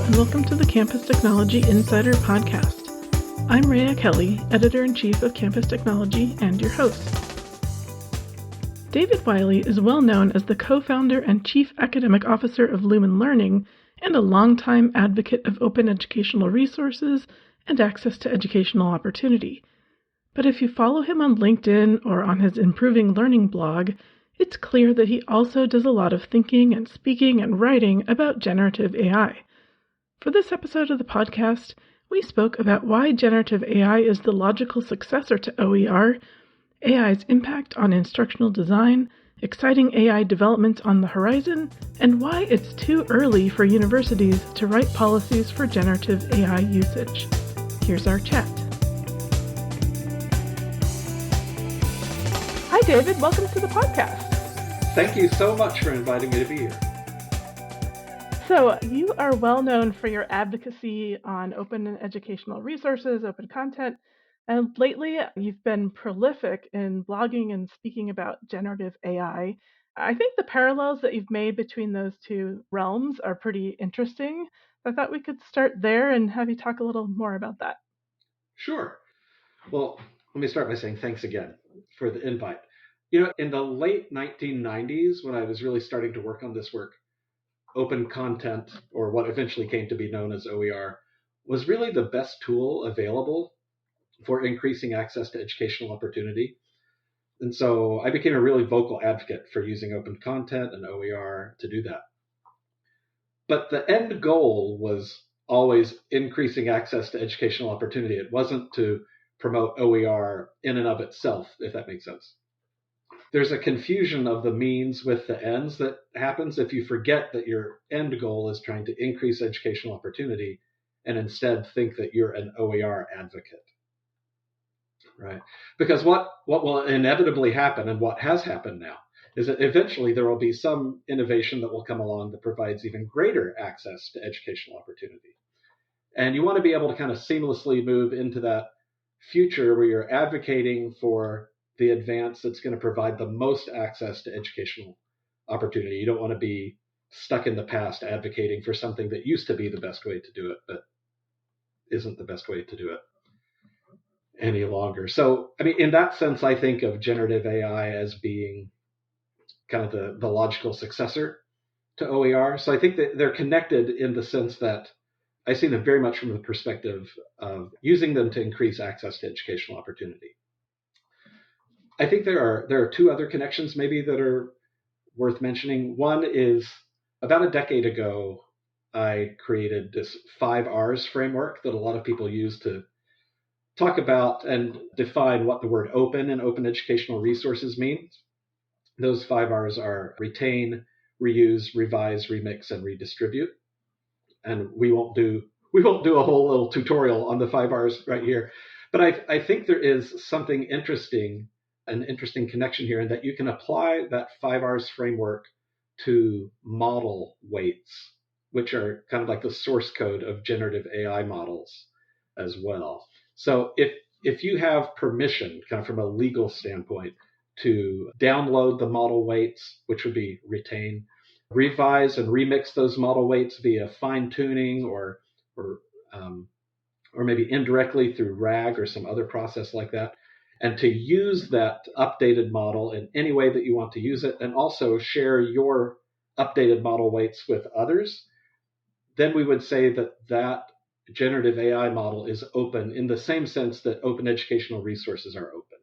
and welcome to the Campus Technology Insider Podcast. I'm Rhea Kelly, Editor-in-Chief of Campus Technology and your host. David Wiley is well known as the co-founder and Chief Academic Officer of Lumen Learning and a longtime advocate of open educational resources and access to educational opportunity. But if you follow him on LinkedIn or on his Improving Learning blog, it's clear that he also does a lot of thinking and speaking and writing about generative AI. For this episode of the podcast, we spoke about why generative AI is the logical successor to OER, AI's impact on instructional design, exciting AI developments on the horizon, and why it's too early for universities to write policies for generative AI usage. Here's our chat. Hi, David. Welcome to the podcast. Thank you so much for inviting me to be here. So you are well known for your advocacy on open educational resources, open content, and lately you've been prolific in blogging and speaking about generative AI. I think the parallels that you've made between those two realms are pretty interesting. I thought we could start there and have you talk a little more about that. Sure. Well, let me start by saying thanks again for the invite. In the late 1990s, when I was really starting to work on this work, open content, or what eventually came to be known as OER, was really the best tool available for increasing access to educational opportunity. And so I became a really vocal advocate for using open content and OER to do that. But the end goal was always increasing access to educational opportunity. It wasn't to promote OER in and of itself, if that makes sense. There's a confusion of the means with the ends that happens if you forget that your end goal is trying to increase educational opportunity and instead think that you're an OER advocate, right? Because what will inevitably happen, and what has happened now, is that eventually there will be some innovation that will come along that provides even greater access to educational opportunity. And you want to be able to kind of seamlessly move into that future where you're advocating for the advance that's going to provide the most access to educational opportunity. You don't want to be stuck in the past advocating for something that used to be the best way to do it, but isn't the best way to do it any longer. So, in that sense, I think of generative AI as being kind of the logical successor to OER. So I think that they're connected in the sense that I see them very much from the perspective of using them to increase access to educational opportunity. I think there are two other connections maybe that are worth mentioning. One is about a decade ago, I created this 5 R's framework that a lot of people use to talk about and define what the word open and open educational resources means. Those 5 R's are retain, reuse, revise, remix, and redistribute. And we won't do a whole little tutorial on the 5 R's right here. But I think there is something an interesting connection here in that you can apply that 5 R's framework to model weights, which are kind of like the source code of generative AI models as well. So if you have permission, kind of from a legal standpoint, to download the model weights, which would be retain, revise and remix those model weights via fine tuning or maybe indirectly through RAG or some other process like that, and to use that updated model in any way that you want to use it, and also share your updated model weights with others, then we would say that generative AI model is open in the same sense that open educational resources are open.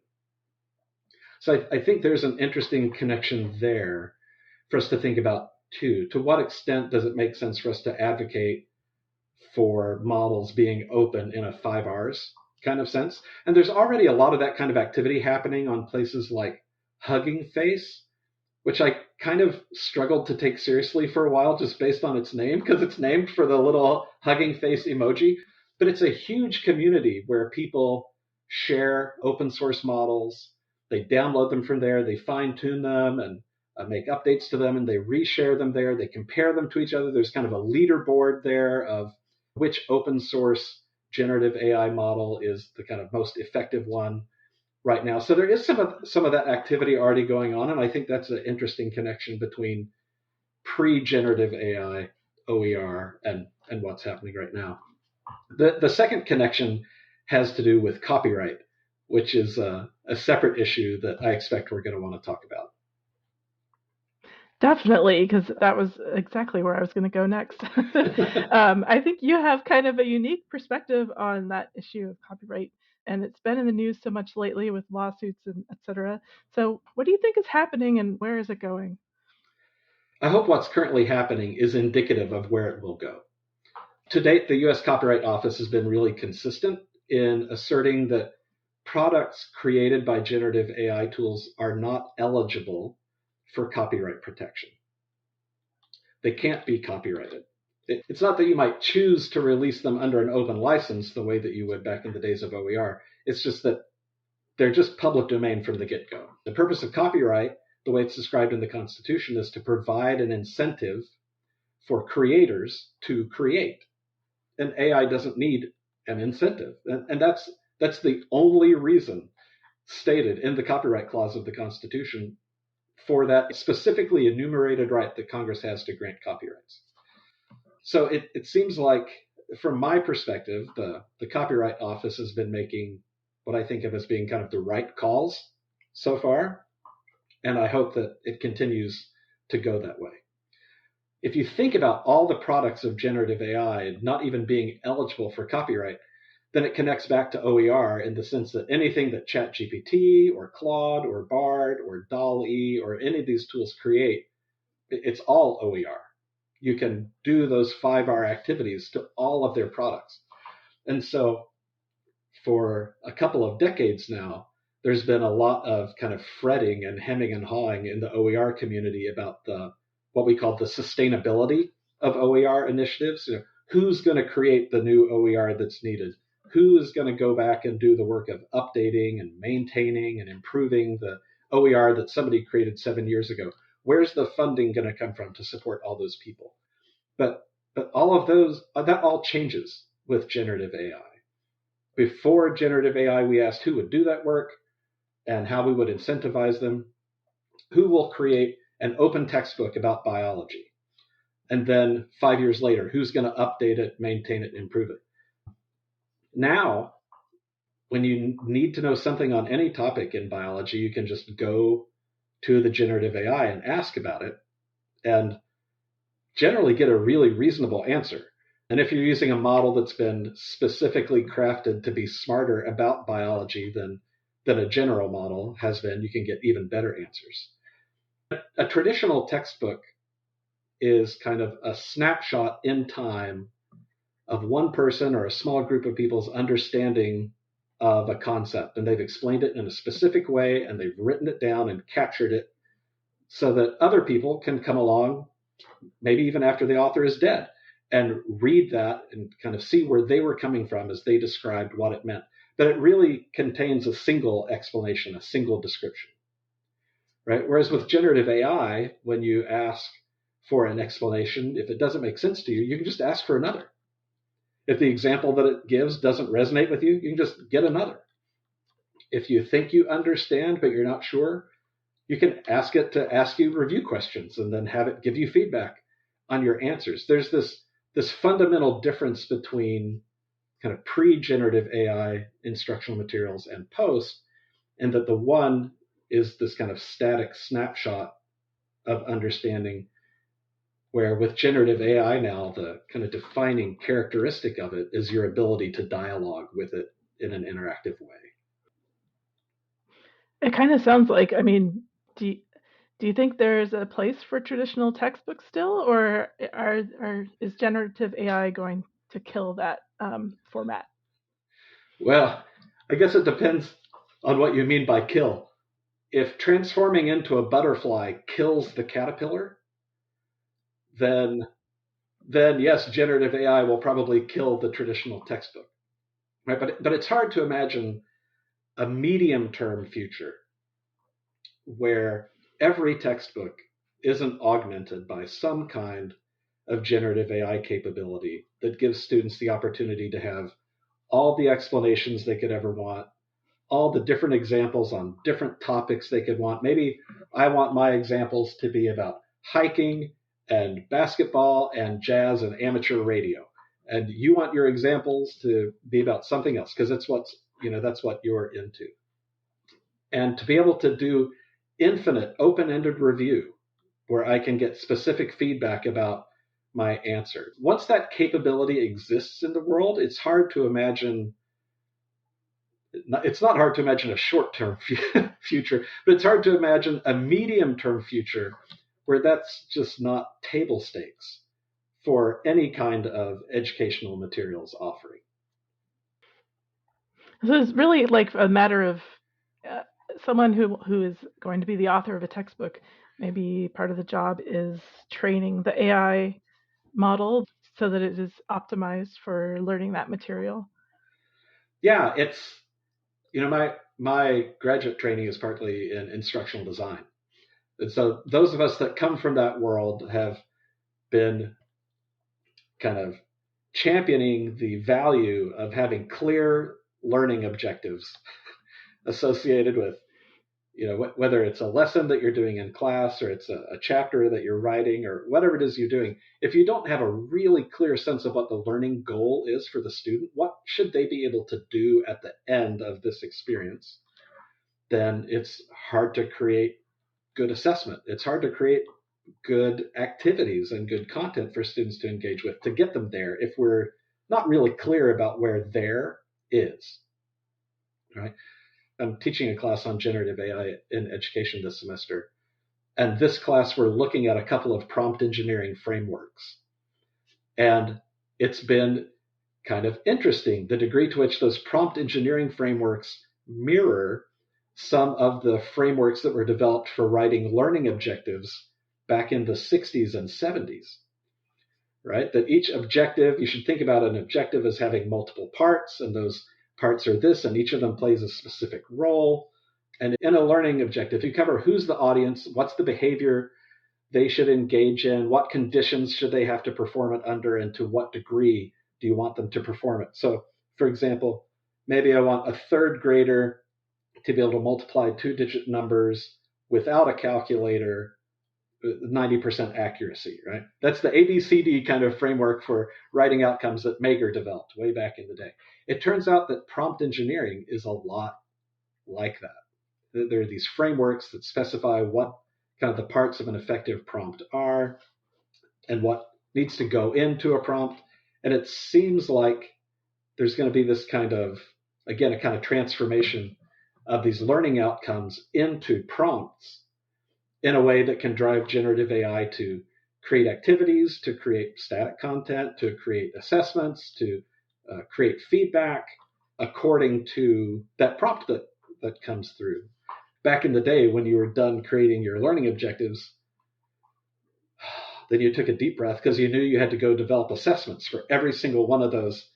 So I think there's an interesting connection there for us to think about too. To what extent does it make sense for us to advocate for models being open in a 5 R's kind of sense? And there's already a lot of that kind of activity happening on places like Hugging Face, which I kind of struggled to take seriously for a while just based on its name, because it's named for the little hugging face emoji. But it's a huge community where people share open source models. They download them from there, they fine tune them and make updates to them, and they reshare them there. They compare them to each other. There's kind of a leaderboard there of which open source generative AI model is the kind of most effective one right now. So there is some of that activity already going on, and I think that's an interesting connection between pre-generative AI OER and what's happening right now. The second connection has to do with copyright, which is a separate issue that I expect we're going to want to talk about. Definitely, because that was exactly where I was going to go next. I think you have kind of a unique perspective on that issue of copyright, and it's been in the news so much lately with lawsuits and et cetera. So what do you think is happening and where is it going? I hope what's currently happening is indicative of where it will go. To date, the U.S. Copyright Office has been really consistent in asserting that products created by generative AI tools are not eligible for copyright protection. They can't be copyrighted. It's not that you might choose to release them under an open license the way that you would back in the days of OER. It's just that they're just public domain from the get-go. The purpose of copyright, the way it's described in the Constitution, is to provide an incentive for creators to create. And AI doesn't need an incentive. And that's the only reason stated in the copyright clause of the Constitution for that specifically enumerated right that Congress has to grant copyrights. So it seems like, from my perspective, the Copyright Office has been making what I think of as being kind of the right calls so far, and I hope that it continues to go that way. If you think about all the products of generative AI not even being eligible for copyright, then it connects back to OER in the sense that anything that ChatGPT or Claude or Bard or DALL-E or any of these tools create, it's all OER. You can do those 5R activities to all of their products. And so for a couple of decades now, there's been a lot of kind of fretting and hemming and hawing in the OER community about what we call the sustainability of OER initiatives. Who's going to create the new OER that's needed? Who is going to go back and do the work of updating and maintaining and improving the OER that somebody created 7 years ago? Where's the funding going to come from to support all those people? But all of those, that all changes with generative AI. Before generative AI, we asked who would do that work and how we would incentivize them. Who will create an open textbook about biology? And then 5 years later, who's going to update it, maintain it, improve it? Now, when you need to know something on any topic in biology, you can just go to the generative AI and ask about it and generally get a really reasonable answer. And if you're using a model that's been specifically crafted to be smarter about biology than a general model has been, you can get even better answers. A traditional textbook is kind of a snapshot in time of one person or a small group of people's understanding of a concept. And they've explained it in a specific way, and they've written it down and captured it so that other people can come along, maybe even after the author is dead, and read that and kind of see where they were coming from as they described what it meant. But it really contains a single explanation, a single description, right? Whereas with generative AI, when you ask for an explanation, if it doesn't make sense to you, you can just ask for another. If the example that it gives doesn't resonate with you, you can just get another. If you think you understand but you're not sure, you can ask it to ask you review questions and then have it give you feedback on your answers. There's this fundamental difference between kind of pre-generative AI instructional materials and post, and that the one is this kind of static snapshot of understanding, where with generative AI now, the kind of defining characteristic of it is your ability to dialogue with it in an interactive way. It kind of sounds like, I mean, do you think there's a place for traditional textbooks still, or is generative AI going to kill that format? Well, I guess it depends on what you mean by kill. If transforming into a butterfly kills the caterpillar, then yes, generative AI will probably kill the traditional textbook, right? But it's hard to imagine a medium-term future where every textbook isn't augmented by some kind of generative AI capability that gives students the opportunity to have all the explanations they could ever want, all the different examples on different topics they could want. Maybe I want my examples to be about hiking and basketball and jazz and amateur radio. And you want your examples to be about something else because that's what you're into. And to be able to do infinite open-ended review where I can get specific feedback about my answer. Once that capability exists in the world, it's not hard to imagine a short-term future, but it's hard to imagine a medium-term future where that's just not table stakes for any kind of educational materials offering. So it's really like a matter of someone who is going to be the author of a textbook. Maybe part of the job is training the AI model so that it is optimized for learning that material. Yeah, it's my graduate training is partly in instructional design. And so those of us that come from that world have been kind of championing the value of having clear learning objectives associated with, whether it's a lesson that you're doing in class or it's a chapter that you're writing or whatever it is you're doing. If you don't have a really clear sense of what the learning goal is for the student, what should they be able to do at the end of this experience, then it's hard to create good assessment. It's hard to create good activities and good content for students to engage with to get them there if we're not really clear about where there is. Right? I'm teaching a class on generative AI in education this semester. And this class, we're looking at a couple of prompt engineering frameworks. And it's been kind of interesting the degree to which those prompt engineering frameworks mirror some of the frameworks that were developed for writing learning objectives back in the 60s and 70s, right? That each objective, you should think about an objective as having multiple parts, and those parts are this, and each of them plays a specific role. And in a learning objective, you cover who's the audience, what's the behavior they should engage in, what conditions should they have to perform it under, and to what degree do you want them to perform it. So, for example, maybe I want a third grader to be able to multiply two-digit numbers without a calculator, 90% accuracy, right? That's the ABCD kind of framework for writing outcomes that Mager developed way back in the day. It turns out that prompt engineering is a lot like that. There are these frameworks that specify what kind of the parts of an effective prompt are and what needs to go into a prompt. And it seems like there's going to be this kind of, again, a kind of transformation of these learning outcomes into prompts in a way that can drive generative AI to create activities, to create static content, to create assessments, to create feedback according to that prompt that comes through. Back in the day when you were done creating your learning objectives, then you took a deep breath because you knew you had to go develop assessments for every single one of those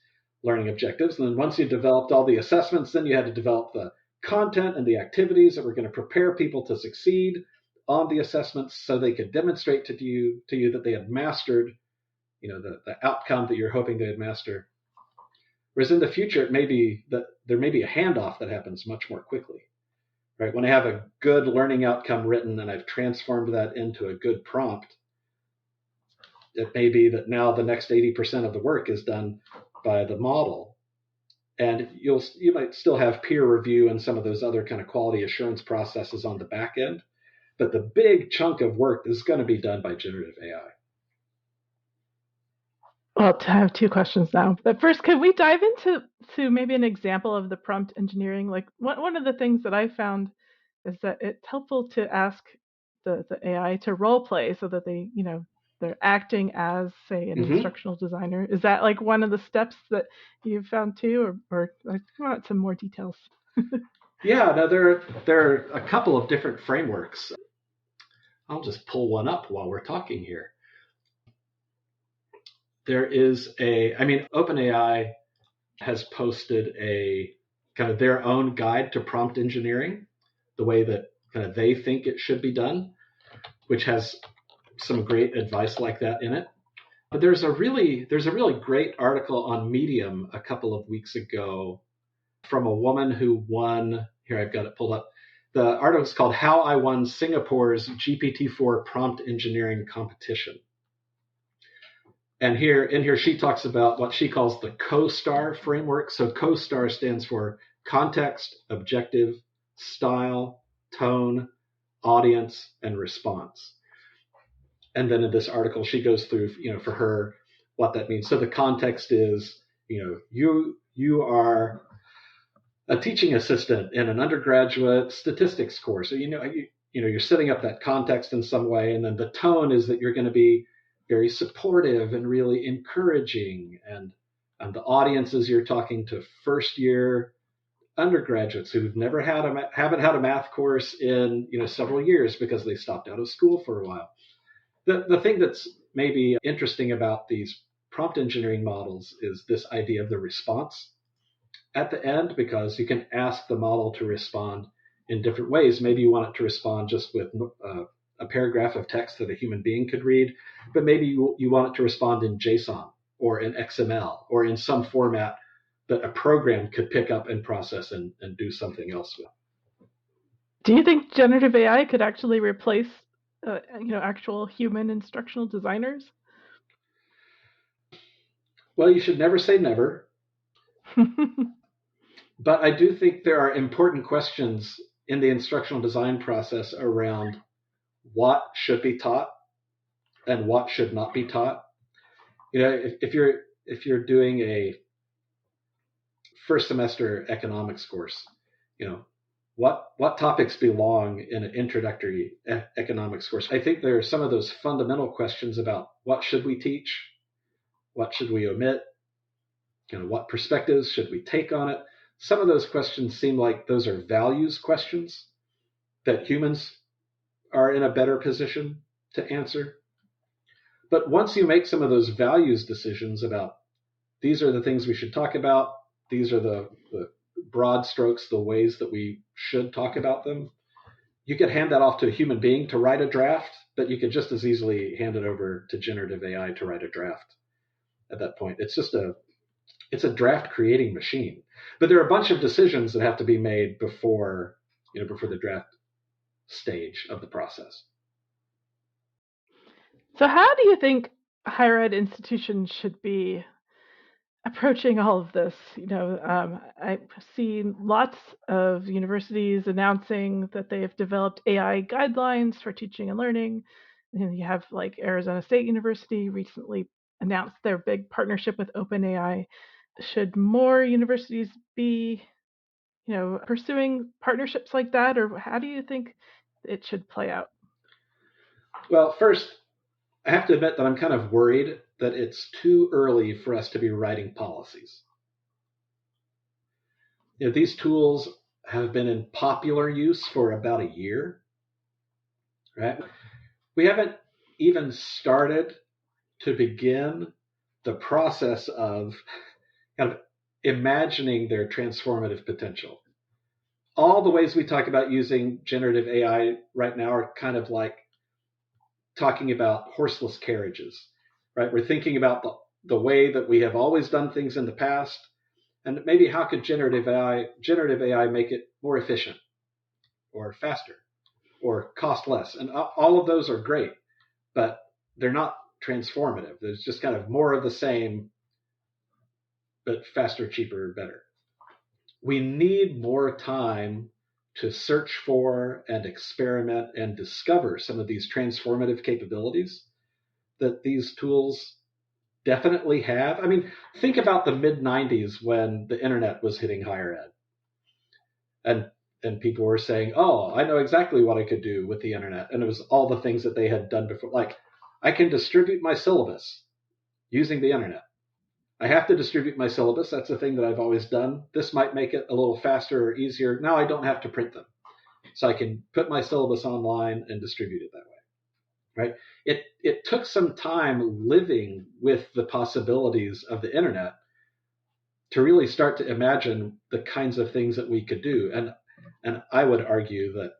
learning objectives. And then once you developed all the assessments, then you had to develop the content and the activities that were going to prepare people to succeed on the assessments so they could demonstrate to you that they had mastered, the outcome that you're hoping they had master. Whereas in the future, it may be that there may be a handoff that happens much more quickly. Right? When I have a good learning outcome written and I've transformed that into a good prompt, it may be that now the next 80% of the work is done by the model. And you might still have peer review and some of those other kind of quality assurance processes on the back end. But the big chunk of work is going to be done by generative AI. Well, I have two questions now. But first, could we dive into maybe an example of the prompt engineering? Like one of the things that I found is that it's helpful to ask the AI to role play so that they're acting as, say, an instructional designer. Is that like one of the steps that you've found too, or I want some more details? Yeah, no, there are a couple of different frameworks. I'll just pull one up while we're talking here. There is OpenAI has posted a kind of their own guide to prompt engineering, the way that kind of they think it should be done, which has some great advice like that in it. But there's a really great article on Medium a couple of weeks ago from a woman who won, here I've got it pulled up. The article is called How I Won Singapore's GPT-4 Prompt Engineering Competition. And here she talks about what she calls the COSTAR framework. So COSTAR stands for context, objective, style, tone, audience, and response. And then in this article, she goes through, for her, what that means. So the context is, you are a teaching assistant in an undergraduate statistics course. So, you're setting up that context in some way. And then the tone is that you're going to be very supportive and really encouraging. And the audiences, you're talking to first year undergraduates who've never haven't had a math course in, several years because they stopped out of school for a while. The thing that's maybe interesting about these prompt engineering models is this idea of the response at the end, because you can ask the model to respond in different ways. Maybe you want it to respond just with a paragraph of text that a human being could read, but maybe you want it to respond in JSON or in XML or in some format that a program could pick up and process and do something else with. Do you think generative AI could actually replace actual human instructional designers? Well, you should never say never. But I do think there are important questions in the instructional design process around what should be taught and what should not be taught. If you're doing a first semester economics course, what topics belong in an introductory economics course? I think there are some of those fundamental questions about what should we teach, what should we omit, what perspectives should we take on it. Some of those questions seem like those are values questions that humans are in a better position to answer. But once you make some of those values decisions about these are the things we should talk about, these are the broad strokes, the ways that we should talk about them, you could hand that off to a human being to write a draft, but you could just as easily hand it over to generative AI to write a draft at that point. It's a draft creating machine. But there are a bunch of decisions that have to be made before the draft stage of the process. So how do you think higher ed institutions should be approaching all of this? I've seen lots of universities announcing that they have developed AI guidelines for teaching and learning. And you have like Arizona State University recently announced their big partnership with OpenAI. Should more universities be, pursuing partnerships like that, or how do you think it should play out? Well, first, I have to admit that I'm kind of worried that it's too early for us to be writing policies. These tools have been in popular use for about a year, right? We haven't even started to begin the process of kind of imagining their transformative potential. All the ways we talk about using generative AI right now are kind of like talking about horseless carriages, right? We're thinking about the way that we have always done things in the past, and maybe how could generative AI make it more efficient or faster or cost less? And all of those are great, but they're not transformative. There's just kind of more of the same, but faster, cheaper, better. We need more time to search for and experiment and discover some of these transformative capabilities that these tools definitely have. I mean, think about the mid-90s when the internet was hitting higher ed. And people were saying, oh, I know exactly what I could do with the internet. And it was all the things that they had done before. Like, I can distribute my syllabus using the internet. I have to distribute my syllabus. That's the thing that I've always done. This might make it a little faster or easier. Now I don't have to print them. So I can put my syllabus online and distribute it that way, right? It took some time living with the possibilities of the internet to really start to imagine the kinds of things that we could do. And I would argue that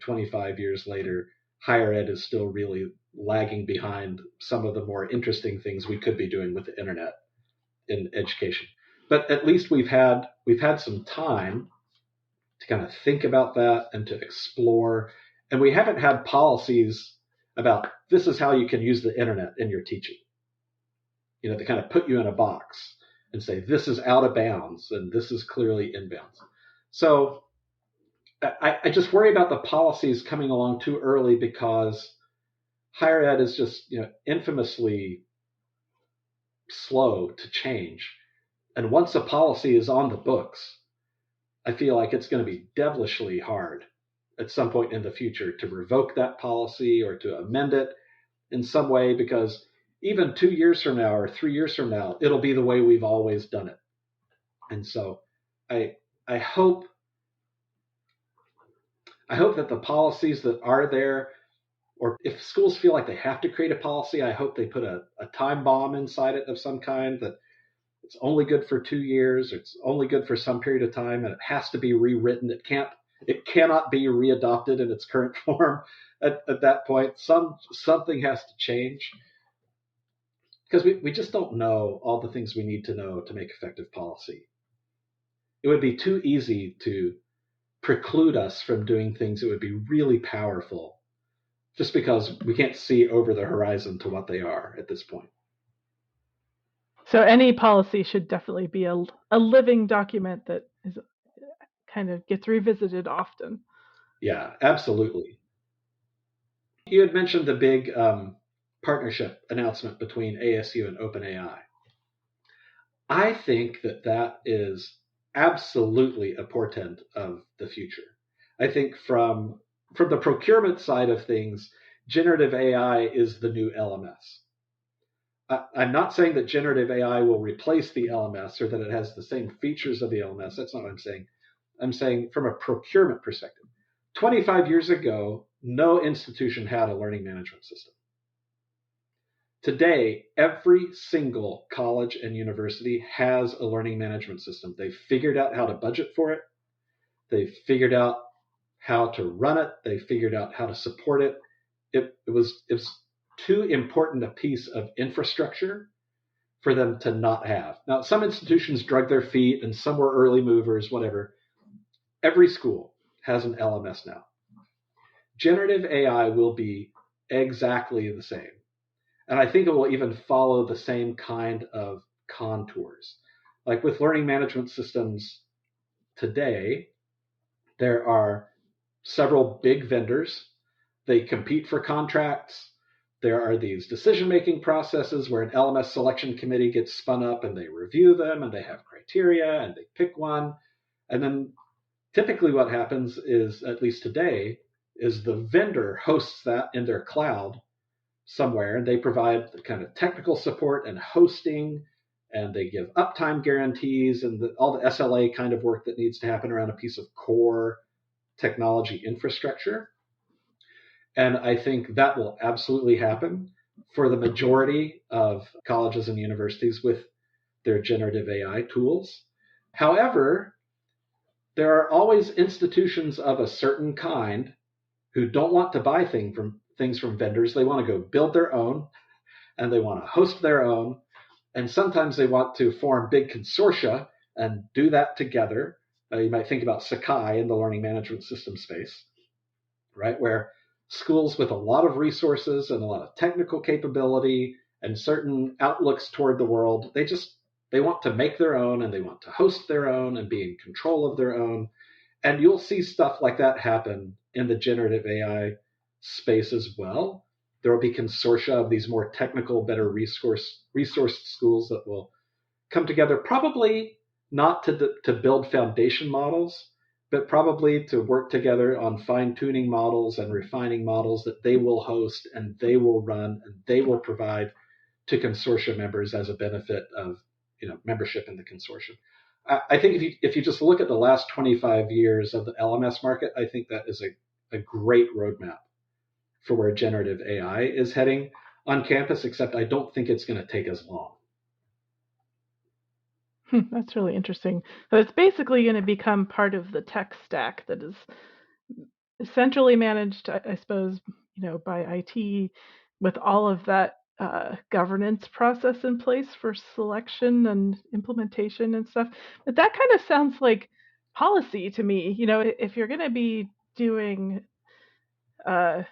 25 years later, higher ed is still really lagging behind some of the more interesting things we could be doing with the internet in education. But at least we've had some time to kind of think about that and to explore. And we haven't had policies. about this is how you can use the internet in your teaching. They kind of put you in a box and say this is out of bounds and this is clearly inbounds. So I just worry about the policies coming along too early because higher ed is just infamously slow to change. And once a policy is on the books, I feel like it's going to be devilishly hard at some point in the future to revoke that policy or to amend it in some way, because even 2 years from now or 3 years from now, it'll be the way we've always done it. And so I hope that the policies that are there, or if schools feel like they have to create a policy, I hope they put a time bomb inside it of some kind, that it's only good for 2 years, or it's only good for some period of time, and it has to be rewritten. It cannot be readopted in its current form at that point. Something has to change, because we just don't know all the things we need to know to make effective policy. It would be too easy to preclude us from doing things that would be really powerful just because we can't see over the horizon to what they are at this point. So any policy should definitely be a living document that is kind of gets revisited often. Yeah, absolutely. You had mentioned the big partnership announcement between ASU and OpenAI. I think that is absolutely a portent of the future. I think from the procurement side of things, generative AI is the new LMS. I'm not saying that generative AI will replace the LMS or that it has the same features of the LMS. That's not what I'm saying. I'm saying from a procurement perspective. 25 years ago, no institution had a learning management system. Today, every single college and university has a learning management system. They've figured out how to budget for it. They've figured out how to run it. They figured out how to support it. It was too important a piece of infrastructure for them to not have. Now, some institutions drug their feet and some were early movers, whatever. Every school has an LMS now. Generative AI will be exactly the same. And I think it will even follow the same kind of contours. Like with learning management systems today, there are several big vendors. They compete for contracts. There are these decision-making processes where an LMS selection committee gets spun up and they review them and they have criteria and they pick one. And then typically what happens is, at least today, is the vendor hosts that in their cloud somewhere, and they provide the kind of technical support and hosting, and they give uptime guarantees and all the SLA kind of work that needs to happen around a piece of core technology infrastructure. And I think that will absolutely happen for the majority of colleges and universities with their generative AI tools. However, there are always institutions of a certain kind who don't want to buy things from vendors. They want to go build their own, and they want to host their own. And sometimes they want to form big consortia and do that together. You might think about Sakai in the learning management system space, right? Where schools with a lot of resources and a lot of technical capability and certain outlooks toward the world, they want to make their own and they want to host their own and be in control of their own. And you'll see stuff like that happen in the generative AI space as well. There will be consortia of these more technical, better resourced schools that will come together, probably not to build foundation models, but probably to work together on fine-tuning models and refining models that they will host and they will run and they will provide to consortia members as a benefit of membership in the consortium. I think if you just look at the last 25 years of the LMS market, I think that is a great roadmap for where generative AI is heading on campus, except I don't think it's going to take as long. That's really interesting. So it's basically going to become part of the tech stack that is centrally managed, I suppose, by IT, with all of that governance process in place for selection and implementation and stuff. But that kind of sounds like policy to me. If you're going to be doing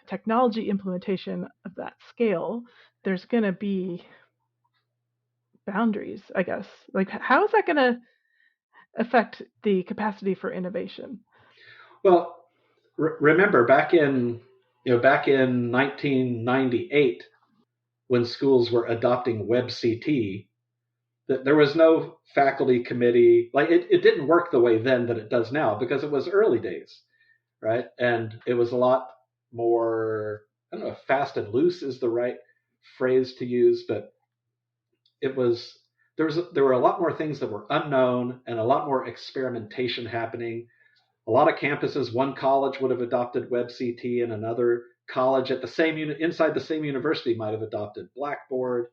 technology implementation of that scale, there's going to be boundaries, I guess. Like, how is that going to affect the capacity for innovation? Well, remember back in 1998, when schools were adopting WebCT, that there was no faculty committee. Like it didn't work the way then that it does now because it was early days, right? And it was a lot more, I don't know if fast and loose is the right phrase to use, but it was there were a lot more things that were unknown and a lot more experimentation happening. A lot of campuses, one college would have adopted WebCT, and another college at the same inside the same university might have adopted Blackboard.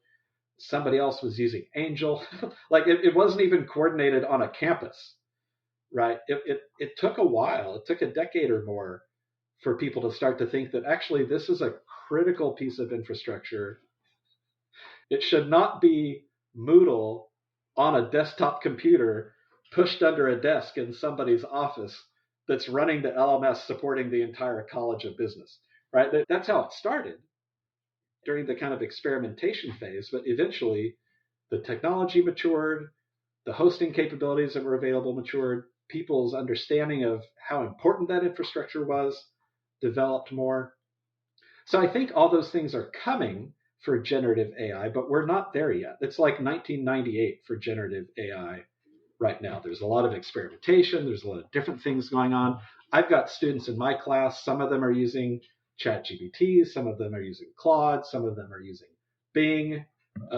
Somebody else was using Angel. Like it wasn't even coordinated on a campus, right? It took a while. It took a decade or more for people to start to think that actually this is a critical piece of infrastructure. It should not be Moodle on a desktop computer pushed under a desk in somebody's office that's running the LMS supporting the entire College of Business, right? That's how it started during the kind of experimentation phase, but eventually the technology matured, the hosting capabilities that were available matured, people's understanding of how important that infrastructure was developed more. So I think all those things are coming for generative AI, but we're not there yet. It's like 1998 for generative AI right now. There's a lot of experimentation. There's a lot of different things going on. I've got students in my class. Some of them are using ChatGPT. Some of them are using Claude. Some of them are using Bing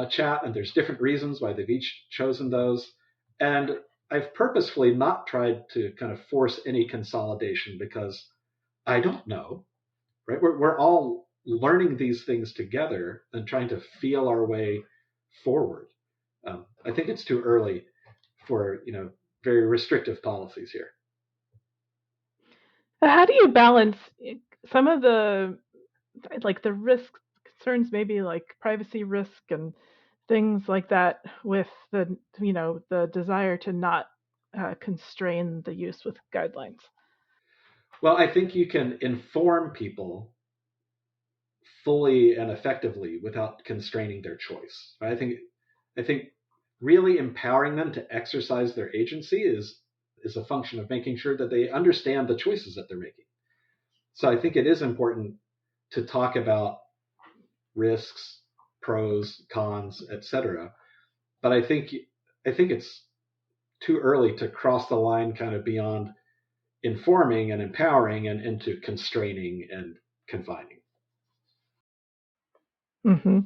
Chat. And there's different reasons why they've each chosen those. And I've purposefully not tried to kind of force any consolidation because I don't know, right? We're all learning these things together and trying to feel our way forward. I think it's too early for very restrictive policies here. How do you balance some of the risk concerns, maybe like privacy risk and things like that, with the desire to not constrain the use with guidelines? Well, I think you can inform people fully and effectively without constraining their choice. I think really empowering them to exercise their agency is a function of making sure that they understand the choices that they're making. So I think it is important to talk about risks, pros, cons, etc. But I think it's too early to cross the line kind of beyond informing and empowering and into constraining and confining. Mm-hmm.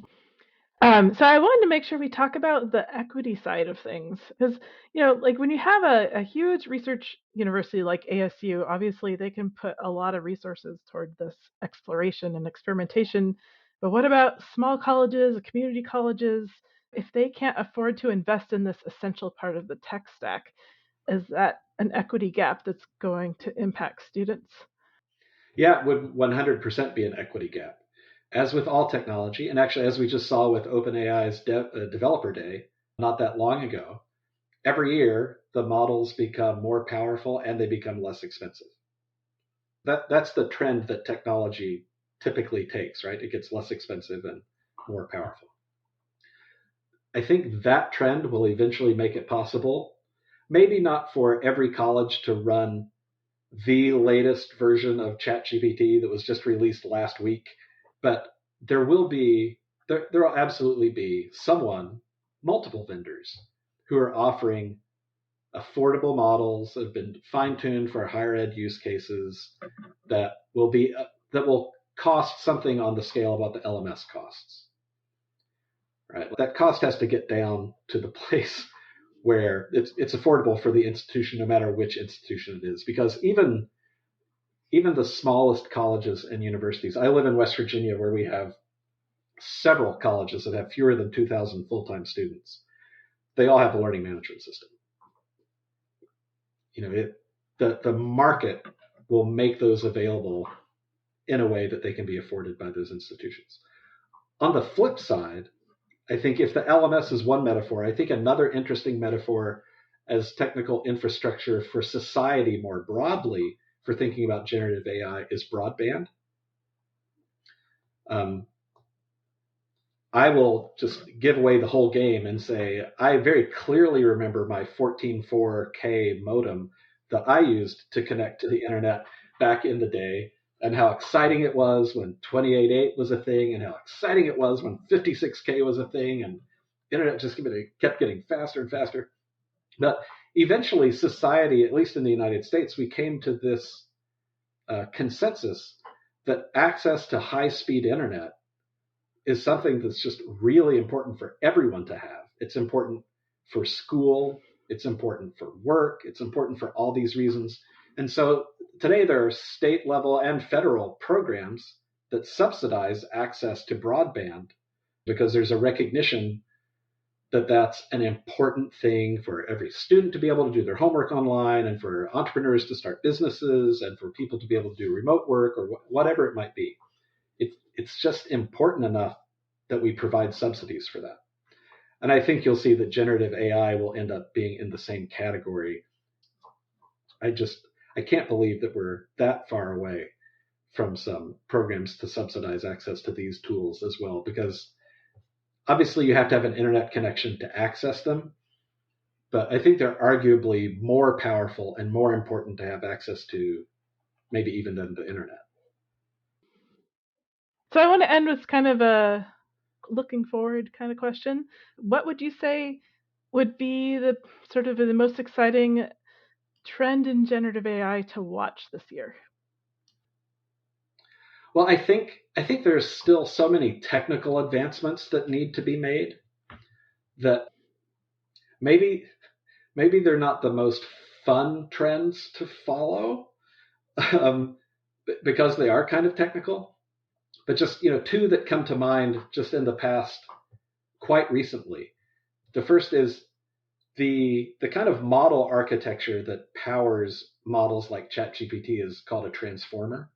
So I wanted to make sure we talk about the equity side of things, because like when you have a huge research university like ASU, obviously they can put a lot of resources toward this exploration and experimentation. But what about small colleges, community colleges? If they can't afford to invest in this essential part of the tech stack, is that an equity gap that's going to impact students? Yeah, it would 100% be an equity gap. As with all technology, and actually as we just saw with OpenAI's Developer Day not that long ago, every year the models become more powerful and they become less expensive. That's the trend that technology typically takes, right? It gets less expensive and more powerful. I think that trend will eventually make it possible, maybe not for every college to run the latest version of ChatGPT that was just released last week, but there will absolutely be multiple vendors who are offering affordable models that have been fine-tuned for higher ed use cases that will cost something on the scale of what the LMS costs. Right? That cost has to get down to the place where it's affordable for the institution, no matter which institution it is, because even the smallest colleges and universities. I live in West Virginia, where we have several colleges that have fewer than 2,000 full-time students. They all have a learning management system. The market will make those available in a way that they can be afforded by those institutions. On the flip side, I think if the LMS is one metaphor, I think another interesting metaphor as technical infrastructure for society more broadly for thinking about generative AI is broadband. I will just give away the whole game and say I very clearly remember my 14.4K modem that I used to connect to the internet back in the day, and how exciting it was when 28.8 was a thing, and how exciting it was when 56K was a thing, and internet just kept getting faster and faster. But eventually, society, at least in the United States, we came to this consensus that access to high-speed internet is something that's just really important for everyone to have. It's important for school. It's important for work. It's important for all these reasons. And so today there are state level and federal programs that subsidize access to broadband because there's a recognition that that's an important thing for every student to be able to do their homework online, and for entrepreneurs to start businesses, and for people to be able to do remote work or whatever it might be. It's just important enough that we provide subsidies for that. And I think you'll see that generative AI will end up being in the same category. I can't believe that we're that far away from some programs to subsidize access to these tools as well, because obviously you have to have an internet connection to access them, but I think they're arguably more powerful and more important to have access to, maybe even than the internet. So I want to end with kind of a looking forward kind of question. What would you say would be the sort of the most exciting trend in generative AI to watch this year? Well, I think there's still so many technical advancements that need to be made that maybe they're not the most fun trends to follow, because they are kind of technical. But just, two that come to mind just in the past quite recently. The first is the kind of model architecture that powers models like ChatGPT is called a transformer.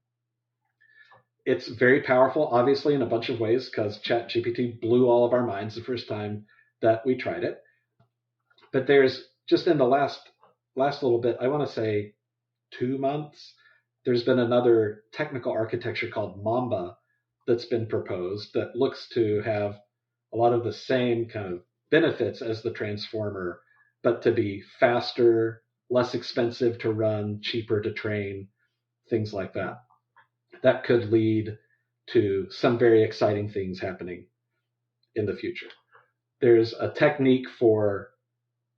It's very powerful, obviously, in a bunch of ways, because ChatGPT blew all of our minds the first time that we tried it. But there's just in the last little bit, I want to say 2 months, there's been another technical architecture called Mamba that's been proposed that looks to have a lot of the same kind of benefits as the transformer, but to be faster, less expensive to run, cheaper to train, things like that. That could lead to some very exciting things happening in the future. There's a technique for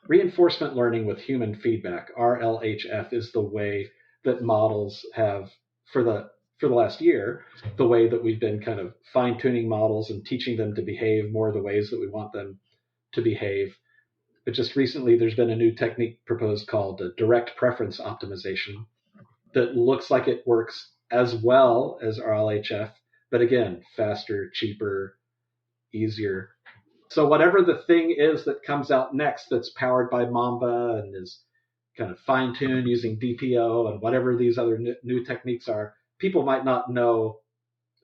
reinforcement learning with human feedback. RLHF is the way that models have, for the last year, the way that we've been kind of fine-tuning models and teaching them to behave more the ways that we want them to behave. But just recently, there's been a new technique proposed called direct preference optimization that looks like it works as well as RLHF, but again, faster, cheaper, easier. So whatever the thing is that comes out next that's powered by Mamba and is kind of fine-tuned using DPO and whatever these other new techniques are, people might not know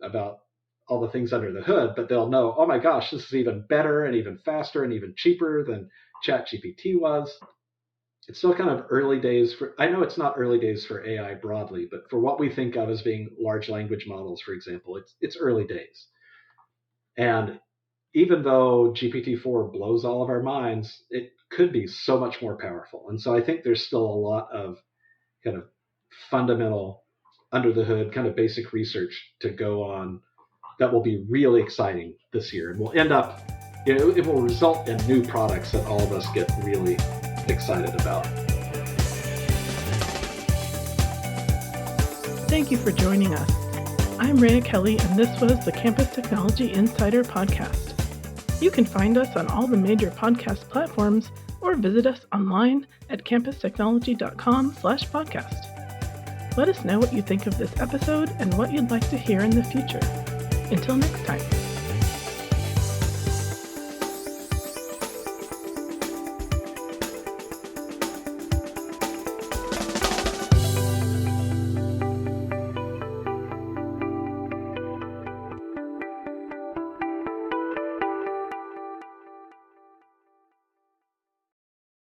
about all the things under the hood, but they'll know, oh my gosh, this is even better and even faster and even cheaper than ChatGPT was. It's still kind of early days I know it's not early days for AI broadly, but for what we think of as being large language models, for example, it's early days. And even though GPT-4 blows all of our minds, it could be so much more powerful. And so I think there's still a lot of kind of fundamental, under the hood, kind of basic research to go on that will be really exciting this year. And will end up, it will result in new products that all of us get really excited about. Thank you for joining us. I'm Raina Kelly, and this was the Campus Technology Insider Podcast. You can find us on all the major podcast platforms or visit us online at campustechnology.com/podcast. Let us know what you think of this episode and what you'd like to hear in the future. Until next time.